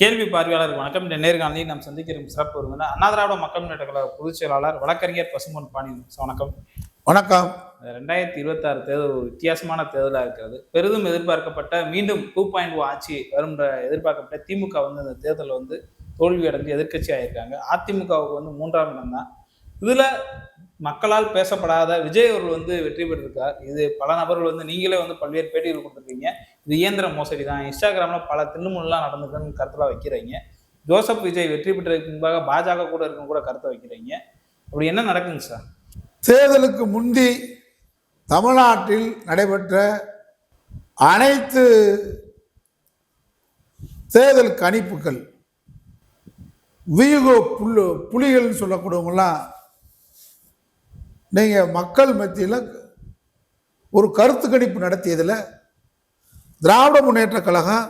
கேள்வி பார்வையாளர் வணக்கம். இந்த நேர்காணலில் நாம் சந்திக்கிற சிறப்பு விருந்தினர் அண்ணா திராவிட மக்கள் முன்னேற்ற கழக பொதுச் செயலாளர் வழக்கறிஞர் பசும்பொன் பாண்டியன். வணக்கம். வணக்கம். 2026 தேர்தல் ஒரு வித்தியாசமான தேர்தலாக இருக்கிறது. பெரிதும் எதிர்பார்க்கப்பட்ட மீண்டும் 2.0 ஆட்சி வரும் எதிர்பார்க்கப்பட்ட திமுக அந்த தேர்தல் தோல்வி அடைஞ்சு எதிர்கட்சி ஆயிருக்காங்க. அதிமுகவுக்கு 3ஆம் இடம் தான். இதுல மக்களால் பேசப்படாத விஜய் அவர்கள் வெற்றி பெற்றிருக்கார். இது பல நபர்கள் நீங்களே பல்வேறு பேட்டிகள் கொடுத்துருக்கீங்க. இது இயந்திர மோசடி தான், இன்ஸ்டாகிராம்ல பல தில்லுமுல்லாம் நடந்துக்குன்னு கருத்துல வைக்கிறீங்க. ஜோசப் விஜய் வெற்றி பெற்றதுக்கு முன்பாக பாஜக கூட இருக்கும் கூட கருத்தை வைக்கிறீங்க. அப்படி என்ன நடக்குங்க சார்? தேர்தலுக்கு முந்தி தமிழ்நாட்டில் நடைபெற்ற அனைத்து தேர்தல் கணிப்புகள் வியூக புலிகள் சொல்லக்கூடியவங்களாம் நீங்க மக்கள் மத்தியில் ஒரு கருத்து கணிப்பு நடத்தியதில் திராவிட முன்னேற்ற கழகம்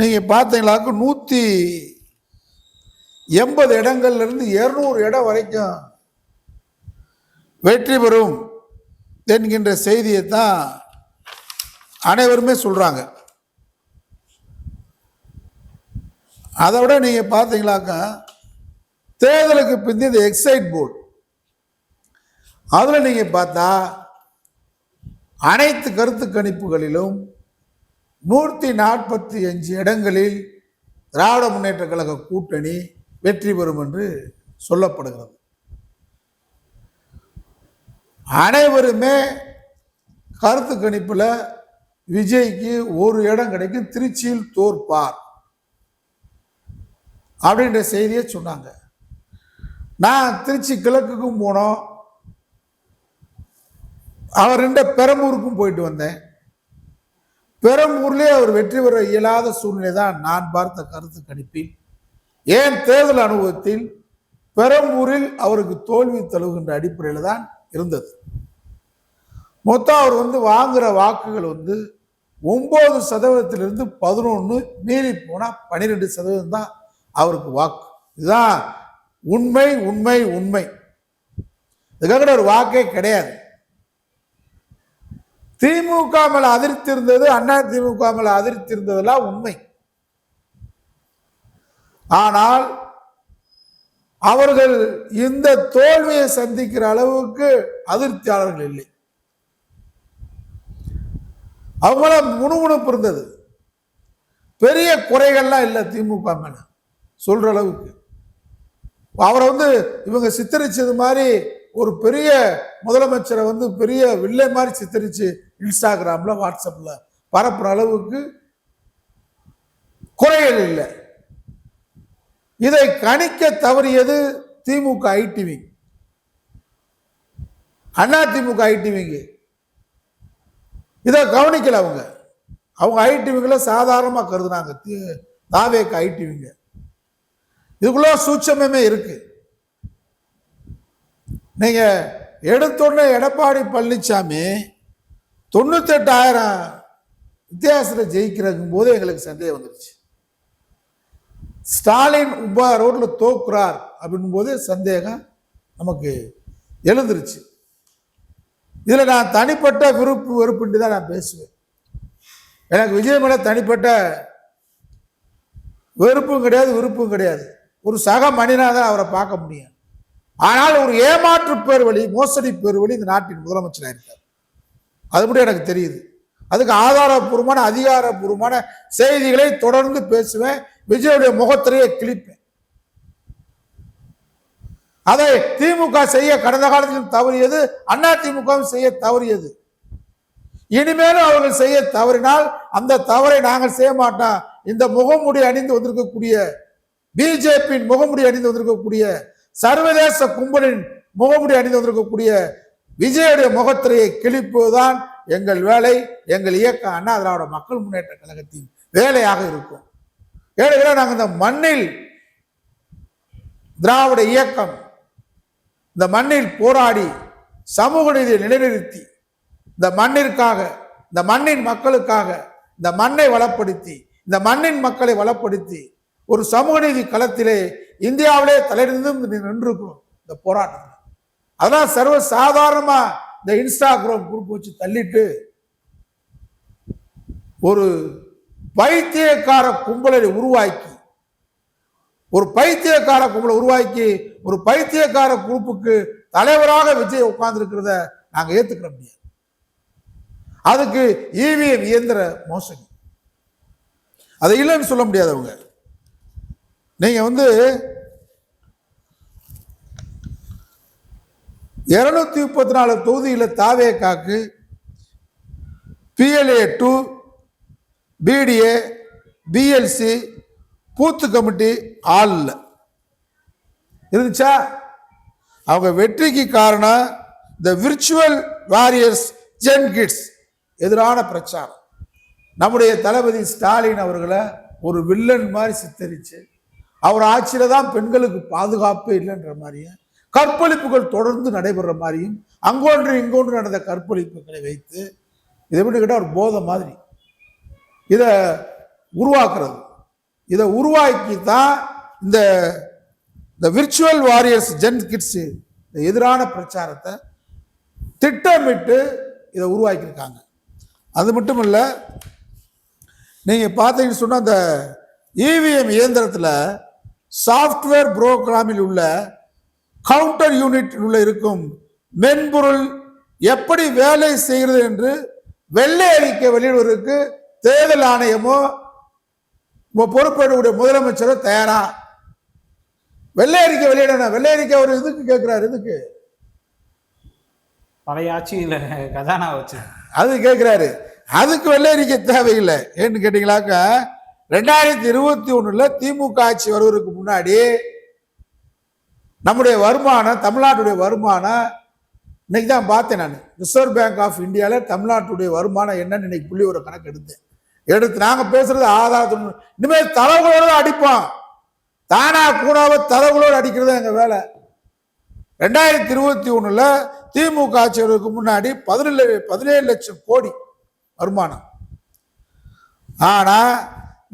நீங்க பார்த்தீங்களாக்க 180 இடங்கள்ல இருந்து 200 இடம் வரைக்கும் வெற்றி பெறும் என்கின்ற செய்தியை தான் அனைவருமே சொல்றாங்க. அதை விட நீங்க பார்த்தீங்களாக்க தேர்தலுக்கு பிந்தி இந்த எக்ஸைட் போர்டு அதுல நீங்க பார்த்தா அனைத்து கருத்து கணிப்புகளிலும் 145 இடங்களில் திராவிட முன்னேற்ற கழக கூட்டணி வெற்றி பெறும் என்று சொல்லப்படுகிறது. அனைவருமே கருத்து கணிப்புல விஜய்க்கு ஒரு இடம் கிடைக்கும், திருச்சியில் தோற்பார் அப்படின்ற செய்தியை சொன்னாங்க. நான் திருச்சி கிழக்குக்கும் போனோம், அவர் பெரம்பூருக்கும் போயிட்டு வந்தேன். பெரம்பூர்லேயே அவர் வெற்றி பெற இயலாத சூழ்நிலை தான் நான் பார்த்த கருத்து கணிப்பில். ஏன் தேர்தல் அனுபவத்தில் பெரம்பூரில் அவருக்கு தோல்வி தழுவுகின்ற அடிப்படையில் தான் இருந்தது. மொத்தம் அவர் வாங்குற வாக்குகள் 9% 11, மீறி போனா 12% தான் அவருக்கு வாக்கு. இதுதான் உண்மை உண்மை உண்மை. இதுக்காக ஒரு வாக்கே கிடையாது. திமுக மேல அதிருப்தி இருந்தது, அண்ணா திமுக மேல அதிருப்தி இருந்ததெல்லாம் உண்மை. ஆனால் அவர்கள் இந்த தோல்வியை சந்திக்கிற அளவுக்கு அதிருப்தியாளர்கள் இல்லை. அவங்கள முணுமுணுப்பு இருந்தது, பெரிய குறைகள்லாம் இல்லை திமுக மேல சொல்ற அளவுக்கு. அவரை இவங்க சித்தரிச்சது மாதிரி ஒரு பெரிய முதலமைச்சரை பெரிய வில்லை மாதிரி சித்தரிச்சு இன்ஸ்டாகிராம்ல வாட்ஸ்அப்ல பரப்புற அளவுக்கு குறைகள் இல்லை. இதை கணிக்க தவறியது திமுக ஐடிவிங், அண்ணா திமுக ஐடிவிங். இதை கவனிக்கல அவங்க ஐடிவிங்ல சாதாரணமா கருதுனாங்க தாவேக்கு ஐடிவிங்க. இதுக்குள்ள சூட்சமே இருக்கு. நீங்க எடுத்தோடனே எடப்பாடி பழனிசாமி 98,000 வித்தியாசத்தில் ஜெயிக்கிறதுக்கும் போது எங்களுக்கு சந்தேகம் வந்துருச்சு. ஸ்டாலின் ரோட்ல தோக்குறார் அப்படின் போது சந்தேகம் நமக்கு எழுந்துருச்சு. இதுல நான் தனிப்பட்ட விருப்பு வெறுப்புண்டி தான் நான் பேசுவேன். எனக்கு விஜய் மேல தனிப்பட்ட வெறுப்பும் கிடையாது, விருப்பும் கிடையாது. ஒரு சக மனிதனாக அவரை பார்க்க முடியும். ஆனால் ஒரு ஏமாற்று பேர் வழி, மோசடி பேர் வழி இந்த நாட்டின் முதலமைச்சராக இருக்கார். அது மட்டும் எனக்கு தெரியுது. அதுக்கு ஆதாரபூர்வமான அதிகாரப்பூர்வமான செய்திகளை தொடர்ந்து பேசுவேன். விஜயுடைய முகத்திரையை கிழிப்பேன். அதை திமுக செய்ய கடந்த காலத்திலும் தவறியது, அண்ணா திமுக செய்ய தவறியது. இனிமேலும் அவர்கள் செய்ய தவறினால் அந்த தவறை நாங்கள் செய்ய மாட்டோம். இந்த முகமுடி அணிந்து வந்திருக்கக்கூடிய பிஜேபியின் முகமுடி அணிந்து வந்திருக்கக்கூடிய சர்வதேச கும்பலின் முகமுடி அணிந்து வந்திருக்கக்கூடிய விஜயுடைய முகத்திரையை கிழிப்புதான் எங்கள் வேலை, எங்கள் இயக்கம் அண்ணா திராவிட மக்கள் முன்னேற்ற கழகத்தின் வேலையாக இருக்கும். ஏன்னா நாங்கள் இந்த மண்ணில் திராவிட இயக்கம் இந்த மண்ணில் போராடி சமூக நீதியை நிலைநிறுத்தி இந்த மண்ணிற்காக, இந்த மண்ணின் மக்களுக்காக இந்த மண்ணை வளப்படுத்தி, இந்த மண்ணின் மக்களை வளப்படுத்தி ஒரு சமூக நீதி களத்திலே இந்தியாவிலே தலைநின்று நின்றுக்கிறோம் இந்த போராட்டத்தில். அதான் சர்வ சாதாரணமா இந்த இன்ஸ்டாகிராம் குரூப் வச்சு தள்ளிட்டு ஒரு பைத்தியக்கார கும்பலை உருவாக்கி ஒரு பைத்தியக்கார குரூப்புக்கு தலைவராக விஜய் உட்கார்ந்து இருக்கிறத நாங்க ஏத்துக்கிற முடியாது. அதுக்கு இவிஎம் இயந்திர மோசடி, அதை இல்லைன்னு சொல்ல முடியாது. அவங்க நீங்க 234 தொகுதியில தாவேகாக்கு PLA 2 BDA BLC பூத்து கமிட்டி ஆள் இருந்துச்சா? அவங்க வெற்றிக்கு காரணம் இந்த விர்ச்சுவல் வாரியர்ஸ் ஜென் கிட்ஸ் எதிரான பிரச்சாரம். நம்முடைய தளபதி ஸ்டாலின் அவர்களை ஒரு வில்லன் மாதிரி சித்தரிச்சு அவர் ஆட்சியில தான் பெண்களுக்கு பாதுகாப்பு இல்லைன்ற மாதிரியும் கற்பழிப்புகள் தொடர்ந்து நடைபெற மாதிரியும் அங்கொன்று இங்கொன்று நடந்த கற்பழிப்புகளை வைத்து இதை எப்படி கேட்டால் ஒரு போதை மாதிரி இதை உருவாக்குறது. இதை உருவாக்கி தான் இந்த விர்ச்சுவல் வாரியர்ஸ் ஜென் கிட்ஸ் எதிரான பிரச்சாரத்தை திட்டமிட்டு இதை உருவாக்கியிருக்காங்க. அது மட்டும் இல்லை, நீங்கள் பார்த்தீங்கன்னு சொன்னால் அந்த இவிஎம் இயந்திரத்தில் சாஃப்ட்வேர் புரோகிராமில் உள்ள கவுண்டர் யூனிட் உள்ள இருக்கும் மென்பொருள் எப்படி வேலை செய்கிறது என்று வெள்ளை அறிக்கை வெளியிடுவதற்கு தேர்தல் ஆணையமோ பொறுப்பேற்கக்கூடிய முதலமைச்சரோ தயாரா? வெள்ளை அறிக்கை வெளியிடணும். வெள்ளை அறிக்கை அவர் இதுக்கு கேட்கிறாரு, இதுக்கு பழைய ஆட்சியில கதானா வச்சு அது கேட்கிறாரு. அதுக்கு வெள்ளை அறிக்கை தேவையில்லை. ஏன்னு கேட்டீங்களாக்க 2021 திமுக ஆட்சி வருவதற்கு முன்னாடி நம்முடைய வருமானம், தமிழ்நாட்டுடைய வருமானம் இன்னைக்கு தான் பார்த்தேன் நான். ரிசர்வ் பேங்க் ஆஃப் இந்தியாவில் தமிழ்நாட்டுடைய வருமானம் என்னன்னு இன்னைக்கு புள்ளி ஒரு கணக்கு எடுத்து நாங்கள் பேசுறது ஆதாரத்துடன் இனிமேல் தரவுகளோடு அடிப்போம். தானா கூடாவ தரவுகளோடு அடிக்கிறது எங்கள் வேலை. 2021 திமுக ஆட்சியருக்கு முன்னாடி 17 லட்சம் கோடி வருமானம். ஆனா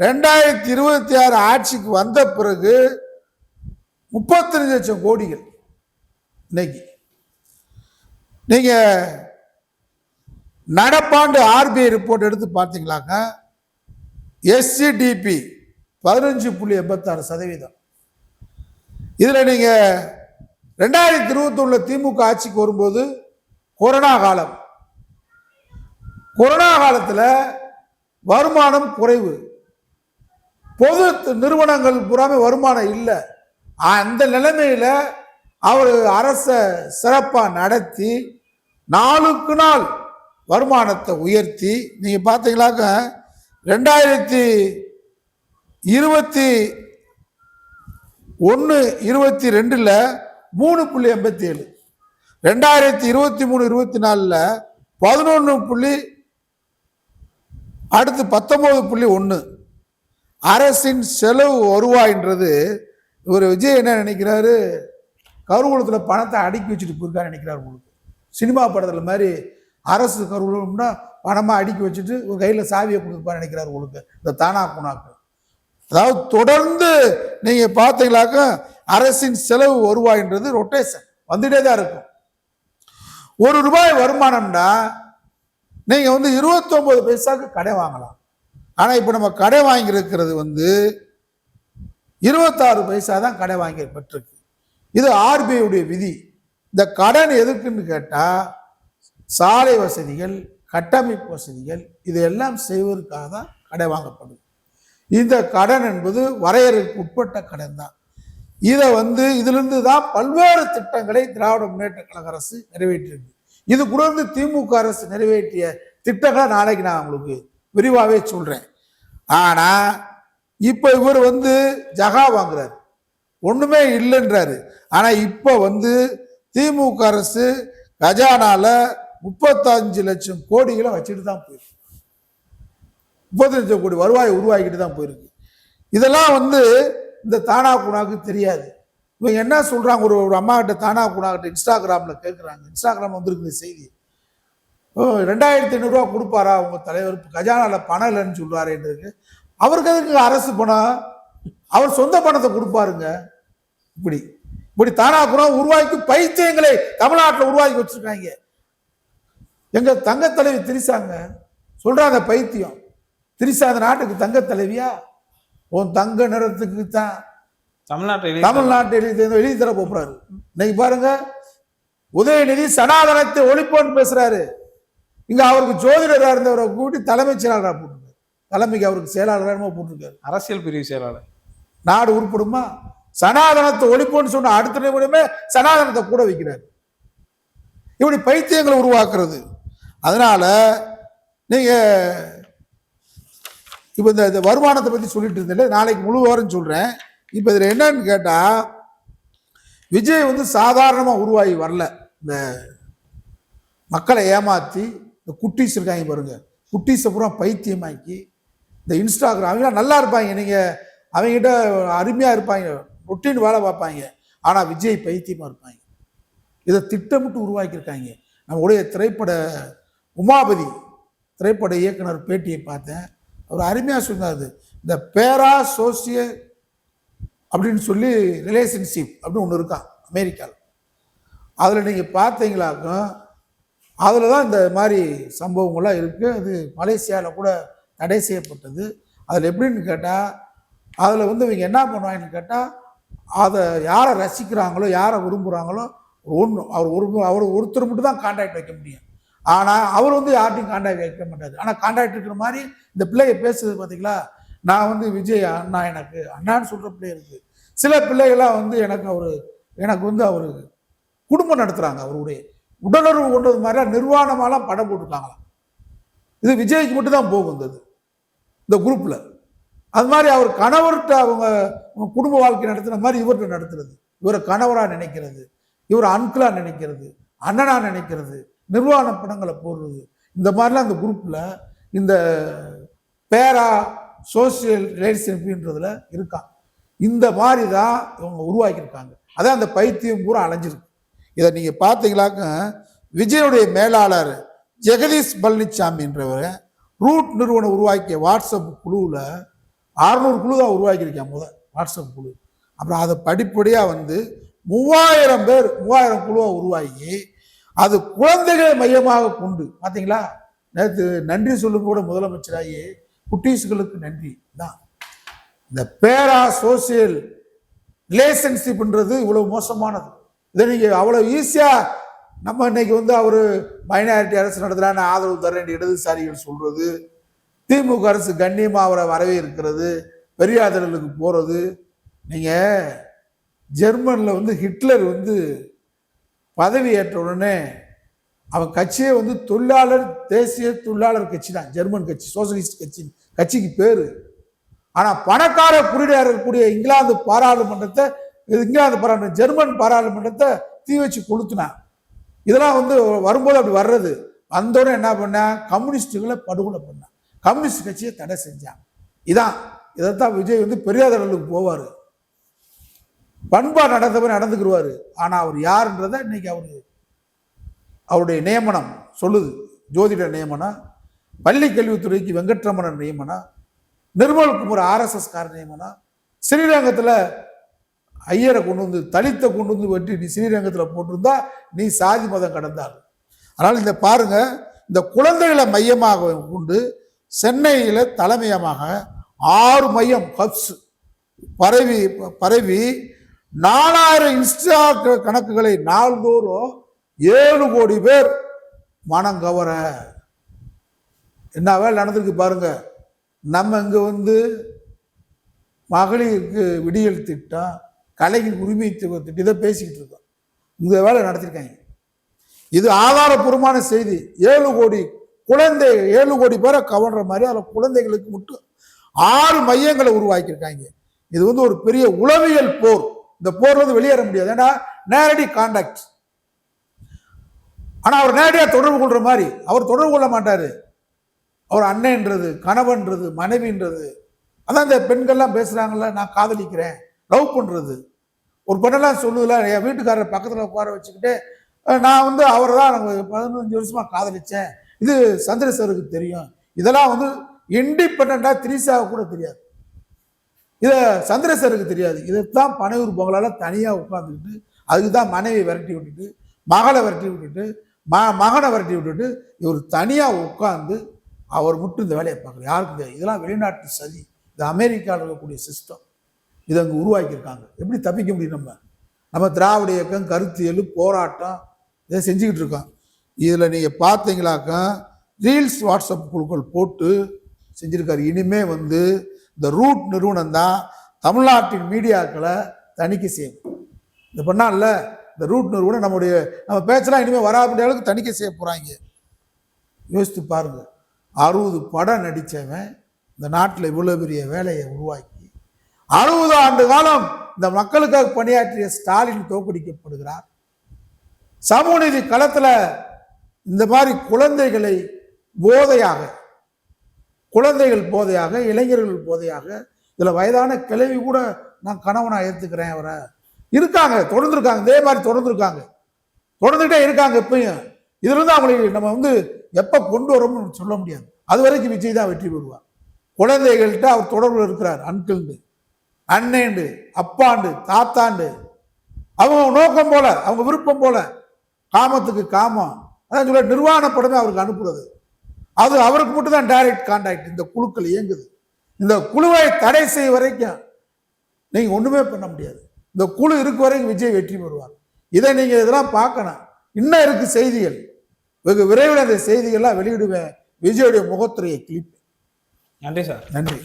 2026 ஆட்சிக்கு வந்த பிறகு 35 லட்சம் கோடிகள். இன்னைக்கு நீங்க நடப்பாண்டு RBI ரிப்போர்ட் எடுத்து பார்த்தீங்களாங்க, SGDP 15.86%. இதுல நீங்க 2021 திமுக ஆட்சிக்கு வரும்போது கொரோனா காலத்துல வருமானம் குறைவு, பொது நிறுவனங்கள் புறாமே வருமானம் இல்லை. அந்த நிலைமையில அவர் அரச சிறப்பா நடத்தி நாளுக்கு நாள் வருமானத்தை உயர்த்தி நீங்க பார்த்தீங்களாக்க 2021-22 3.87, 2023-24 11 அடுத்து 19.1. அரசின் செலவு வருவாயின்றது இவர் விஜய் என்ன நினைக்கிறாரு, கருவூலத்தில் பணத்தை அடுக்கி வச்சுட்டு போயிருக்காரு நினைக்கிறார். உங்களுக்கு சினிமா படத்தில் மாதிரி அரசு கருவூலம்னா பணமாக அடுக்கி வச்சுட்டு ஒரு கையில் சாவியை கொடுப்பாரு நினைக்கிறார். உங்களுக்கு இந்த தானா குணாக்கு, அதாவது தொடர்ந்து நீங்க பார்த்தீங்களாக்க அரசின் செலவு வருவாயின்றது ரொட்டேஷன் வந்துட்டே தான் இருக்கும். ₹1 வருமானம்னா நீங்க 29 பைசாக்கு கடை வாங்கலாம். ஆனா இப்ப நம்ம கடை வாங்கி இருக்கிறது 26 பைசா தான் கடை வாங்கி பெற்றிருக்கு. இது RBI உடைய விதி. இந்த கடன் எதுக்குன்னு கேட்டா சாலை வசதிகள், கட்டமைப்பு வசதிகள் இதையெல்லாம் செய்வதற்காக தான் கடை வாங்கப்படுது. இந்த கடன் என்பது வரையறைக்கு உட்பட்ட கடன் தான். இதை இதிலிருந்து தான் பல்வேறு திட்டங்களை திராவிட முன்னேற்ற கழக அரசு நிறைவேற்றிருக்கு. இது கூட திமுக அரசு நிறைவேற்றிய திட்டங்களை நாளைக்கு நான் உங்களுக்கு விரிவாகவே சொல்றேன். ஆனா இப்ப இவர் ஜகா வாங்குறாரு, ஒண்ணுமே இல்லைன்றாரு. ஆனா இப்ப திமுக அரசு கஜானால 35 லட்சம் கோடிகளை வச்சுட்டு தான் போயிருக்கு. 30 லட்சம் கோடி வருவாயை உருவாக்கிட்டு தான் போயிருக்கு. இதெல்லாம் இந்த தானா குணாக்கு தெரியாது. இவங்க என்ன சொல்றாங்க, ஒரு அம்மா கிட்ட தானா குணா கிட்ட இன்ஸ்டாகிராம்ல கேட்குறாங்க. இன்ஸ்டாகிராம் வந்திருக்கு செய்தி, 2500 கொடுப்பாரா உங்க தலைவர், கஜானால பணம் இல்லைன்னு சொல்றாருன்றது. அவருக்கு எதுக்கு அரசு பணம், அவர் சொந்த பணத்தை கொடுப்பாருங்க. இப்படி தானா குணா உருவாக்கி பைத்தியங்களை தமிழ்நாட்டில் உருவாக்கி வச்சிருக்காங்க. எங்க தங்க தலைவி திரிசாங்க சொல்றாங்க பைத்தியம். திரிசா அந்த நாட்டுக்கு தங்க தலைவியா? உன் தங்க நிறத்துக்கு தான் தமிழ்நாட்டை எழுதி தர போறாரு. இன்னைக்கு பாருங்க, உதயநிதி சனாதனத்தை ஒழிப்போன்னு பேசுறாரு. இங்க அவருக்கு ஜோதிடரா இருந்தவரை கூட்டி தலைமைச் செயலாளராக போட்டிருக்காரு. தலைமைக்கு அவருக்கு செயலாளராக போட்டிருக்காரு. அரசியல் பிரிவு செயலாளர். நாடு உருப்படுமா? சனாதனத்தை ஒழிப்போன்னு சொன்ன அடுத்த நிமிடமே சனாதனத்தை கூட வைக்கிறார். இப்படி பைத்தியங்களை உருவாக்குறது. அதனால நீங்க இப்ப இந்த வருமானத்தை பத்தி சொல்லிட்டு இருந்தேன், நாளைக்கு முழு வாரம் சொல்றேன். இப்ப இதுல என்னன்னு கேட்டா, விஜய் வந்து சாதாரணமா உருவாகி வரல. இந்த மக்களை ஏமாத்தி இந்த குட்டீஸ் இருக்காங்க பாருங்க, குட்டீஸை பூரா பைத்தியமாக்கி இந்த இன்ஸ்டாகிராம் அவங்களாம் நல்லா இருப்பாங்க, நீங்க அவங்ககிட்ட அருமையா இருப்பாங்க, ரொட்டீன் வேலை பார்ப்பாங்க. ஆனா விஜய் பைத்தியமா இருப்பாங்க. இதை திட்டமிட்டு உருவாக்கியிருக்காங்க. நம்முடைய திரைப்பட உமாபதி திரைப்பட இயக்குனர் பேட்டியை பார்த்தேன். அவர் அருமையாக சொன்னார். இந்த பேரா சோசியல் அப்படின்னு சொல்லி ரிலேஷன்ஷிப் அப்படின்னு ஒன்று இருக்கான் அமெரிக்காவில். அதில் நீங்கள் பார்த்தீங்களாக்கும் அதில் தான் இந்த மாதிரி சம்பவங்கள்லாம் இருக்குது. அது மலேசியாவில் கூட தடை செய்யப்பட்டது. அதில் எப்படின்னு கேட்டால், அதில் வந்து இவங்க என்ன பண்ணுவாங்கன்னு கேட்டால், அதை யாரை ரசிக்கிறாங்களோ யாரை விரும்புகிறாங்களோ அவர் ஒருத்தர் மட்டும் தான் கான்டாக்ட் வைக்க முடியும். ஆனால் அவர் வந்து யார்ட்டையும் கான்டாக்ட் வைக்க மாட்டார். ஆனால் கான்டாக்ட் இருக்கிற மாதிரி இந்த பிள்ளைய பேசுறது பார்த்தீங்களா, நான் வந்து விஜய் அண்ணா எனக்கு அண்ணான்னு சொல்கிற பிள்ளை இருக்குது. சில பிள்ளைகள்லாம் வந்து எனக்கு வந்து அவர் குடும்பம் நடத்துகிறாங்க, அவருடைய உடலுறவு கொண்டது மாதிரிலாம் நிர்வாணமாலாம் படம் போட்டுருக்காங்களாம். இது விஜய்க்கு மட்டும் தான் போகும் இந்த குரூப்பில். அது மாதிரி அவர் கணவர்கிட்ட அவங்க குடும்ப வாழ்க்கை நடத்துகிற மாதிரி இவர்கிட்ட நடத்துறது, இவரை கணவராக நினைக்கிறது, இவர் அன்கிளா நினைக்கிறது, அண்ணனா நினைக்கிறது, நிர்வாண படங்களை போடுறது, இந்த மாதிரிலாம் அந்த குரூப்பில் இந்த பேரா சோசியல் ரிலேஷன்ஷிப்ன்றதுல இருக்கான். இந்த மாதிரி தான் இவங்க உருவாக்கியிருக்காங்க. அதான் அந்த பைத்தியம் பூரா அலைஞ்சிருக்கு. இதை நீங்கள் பார்த்தீங்களாக்க விஜயுடைய மேலாளர் ஜெகதீஷ் பழனிசாமின்றவர் ரூட் நிறுவனம் உருவாக்கிய வாட்ஸ்அப் குழுவில் 600 குழு தான் உருவாக்கியிருக்கேன் வாட்ஸ்அப் குழு. அப்புறம் அதை படிப்படியாக வந்து 3000 குழுவாக உருவாக்கி அது குழந்தைகளை மையமாக கொண்டு பார்த்தீங்களா, நேற்று நன்றி சொல்லும் கூட முதலமைச்சராகி குட்டீஸ்களுக்கு நன்றி தான். இந்த பேரா சோசியல் ரிலேஷன்ஷிப்ன்றது இவ்வளவு மோசமானது. இதை நீங்கள் அவ்வளோ ஈஸியாக நம்ம இன்னைக்கு வந்து அவர் மைனாரிட்டி அரசு நடத்துகிறான்னு ஆதரவு தரேன் இடதுசாரிகள் சொல்றது, திமுக அரசு கண்ணியமாக அவரை வரவேற்கிறது, பெரியாதலுக்கு போகிறது. நீங்கள் ஜெர்மனில் வந்து ஹிட்லர் வந்து பதவி ஏற்ற உடனே அவன் கட்சியே வந்து தேசிய தொழிலாளர் கட்சி தான், ஜெர்மன் கட்சி, சோசியலிஸ்ட் கட்சிக்கு பேரு. ஆனால் பணக்கார குடியாக இருக்கக்கூடிய இங்கிலாந்து பாராளுமன்றத்தை ஜெர்மன் பாராளுமன்றத்தை தீ வச்சு கொளுத்துனான். இதெல்லாம் வந்து வரும்போது அப்படி வர்றது. வந்தோடனே என்ன பண்ண, கம்யூனிஸ்டுகளை படுகொலை பண்ணான், கம்யூனிஸ்ட் கட்சியை தடை செஞ்சான். இதைத்தான் விஜய் வந்து பெரியாதலுக்கு போவார், பண்பாடு நடந்துக்கிடுவாரு. ஆனா அவர் யாருன்றத இன்னைக்கு அவருடைய நியமனம் சொல்லுது. ஜோதிட நியமனம், பள்ளி கல்வித்துறைக்கு வெங்கட்ரமணன் நியமனம், நிர்மல்குமார் RSS கார நியமனம், ஸ்ரீரங்கத்தில் ஐயரை கொண்டு வந்து தலித்தை கொண்டு வந்து வெட்டி நீ ஸ்ரீரங்கத்தில் போட்டிருந்தா நீ சாதி மதம் கடந்தாள். அதனால இந்த பாருங்க, இந்த குழந்தைகளை மையமாக கொண்டு சென்னையில் தலைமையமாக 6 மையம் ஹப்ஸ் பரவி 4000 இன்ஸ்டா கணக்குகளை நாள்தோறும் 7 கோடி பேர் மனம் கவர என்ன வேலை நடந்திருக்கு பாருங்க. நம்ம இங்க வந்து மகளிருக்கு விடியல் திட்டம், கலைஞர் உரிமை திட்டம் இதை பேசிக்கிட்டு இருக்கோம். இந்த வேலை நடத்திருக்காங்க. இது ஆதாரபூர்வமான செய்தி. 7 கோடி பேரை கவர்ற மாதிரி அதில் குழந்தைகளுக்கு மட்டும் 6 மையங்களை உருவாக்கியிருக்காங்க. இது வந்து ஒரு பெரிய உளவியல் போர். இந்த போர் வந்து வெளியேற முடியாது, ஏன்னா நேரடி கான்டாக்ட். ஆனா அவர் நேரடியாக தொடர்பு கொள்ற மாதிரி அவர் தொடர்பு கொள்ள மாட்டாரு. அவர் அண்ணன்றது, கணவன்றது, மனைவின்றது. அதான் இந்த பெண்கள்லாம் பேசுறாங்கல்ல, நான் காதலிக்கிறேன், லவ் பண்றது. ஒரு பெண்ணெல்லாம் சொல்லுதுல, என் வீட்டுக்காரர் பக்கத்தில் உட்கார வச்சுக்கிட்டு நான் வந்து அவரை தான் 15 வருஷமா காதலிச்சேன், இது சந்திரசேகருக்கு தெரியும். இதெல்லாம் வந்து இண்டிபெண்டா திரிசாவை கூட தெரியாது, இதை சந்திரசேகருக்கு தெரியாது. இதைத்தான் பனையூர் பொங்கலால தனியாக உட்காந்துக்கிட்டு அதுக்கு தான் மனைவி விரட்டி விட்டுட்டு, மகளை விரட்டி விட்டுட்டு, மகனை விரட்டி விட்டுட்டு இவர் தனியாக உட்காந்து அவர் மட்டும் இந்த வேலையை பார்க்கல. யாருக்கு தெரியாது? இதெல்லாம் வெளிநாட்டு சதி. இது அமெரிக்காவில் இருக்கக்கூடிய சிஸ்டம். இதை அங்கே உருவாக்கியிருக்காங்க. எப்படி தப்பிக்க முடியும்? நம்ம திராவிட இயக்கம், கருத்தியல், போராட்டம் இதை செஞ்சுக்கிட்டு இருக்கோம். இதில் நீங்கள் பார்த்தீங்களாக்கா ரீல்ஸ் வாட்ஸ்அப் குழுக்கள் போட்டு செஞ்சுருக்காரு. இனிமே இந்த ரூட் நிறுவனம் தான் தமிழ்நாட்டின் மீடியாக்களை தணிக்கை செய்யும். இந்த பண்ணால இந்த ரூட் நிறுவனம் நம்ம பேச்செல்லாம் இனிமேல் வராத முடிய அளவுக்கு தணிக்கை செய்ய போகிறாங்க. யோசித்து பாருங்க. 60 படம் நடித்தவன் இந்த நாட்டில் இவ்வளோ பெரிய வேலையை உருவாக்கி 60 ஆண்டு காலம் இந்த மக்களுக்காக பணியாற்றிய ஸ்டாலின் தோற்கடிக்கப்படுகிறார். சமூக நீதி களத்தில் இந்த மாதிரி குழந்தைகள் போதையாக, இளைஞர்கள் போதையாக, இதில் வயதான கிழவி கூட நான் கணவனா ஏற்றுக்கிறேன் அவரை இருக்காங்க, தொடர்ந்துருக்காங்க. இதே மாதிரி தொடர்ந்துகிட்டே இருக்காங்க. இப்பயும் இதுல இருந்து அவங்களை நம்ம எப்ப கொண்டு வரோம்னு சொல்ல முடியாது. அது வரைக்கும் விஜய் தான் வெற்றி பெறுவார். குழந்தைகள்கிட்ட அவர் தொடர்பு இருக்கிறார். அன்கிள்ண்டு, அண்ணேண்டு, அப்பாண்டு, தாத்தாண்டு, அவங்க நோக்கம் போல, அவங்க விருப்பம் போல, காமத்துக்கு காமம், அதான் சொல்ல நிர்வாண படமே அவருக்கு அனுப்புறது. அது அவருக்கு மட்டும் தான் டைரக்ட் கான்டாக்ட். இந்த குழுக்கள் இயங்குது. இந்த குழுவை தடை செய்ய வரைக்கும் நீங்க ஒண்ணுமே பண்ண முடியாது. இந்த குழு இருக்க வரைக்கும் விஜய் வெற்றி பெறுவார். இதை நீங்க இதெல்லாம் பார்க்கணும். இன்னும் இருக்கு செய்திகள். வெகு விரைவில் அந்த செய்திகள்லாம் வெளியிடுவேன். விஜயுடைய முகத்துறையை கிளிப். நன்றி சார். நன்றி.